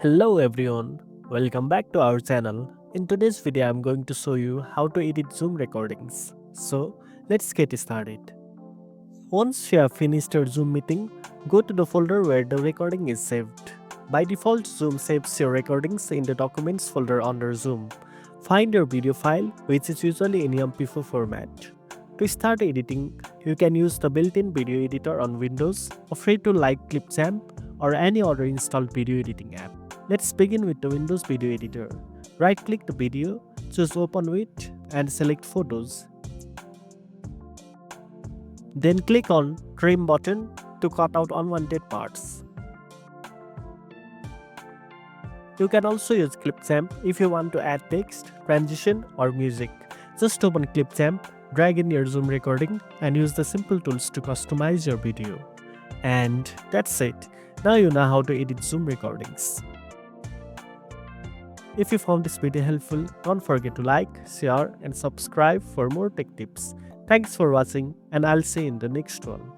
Hello everyone, welcome back to our channel. In today's video I'm going to show you how to edit Zoom recordings. So let's get started. Once you have finished your Zoom meeting, go to the folder where the recording is saved. By default, Zoom saves your recordings in the Documents folder under Zoom. Find your video file, which is usually in MP4 format. To start editing, you can use the built-in video editor on Windows, or free tool like Clipchamp or any other installed video editing app. Let's begin with the Windows Video Editor. Right-click the video, choose Open With, and select Photos. Then click on Trim button to cut out unwanted parts. You can also use Clipchamp if you want to add text, transition, or music. Just open Clipchamp, drag in your Zoom recording, and use the simple tools to customize your video. And that's it. Now you know how to edit Zoom recordings. If you found this video helpful, don't forget to like, share, and subscribe for more tech tips. Thanks for watching, and I'll see you in the next one.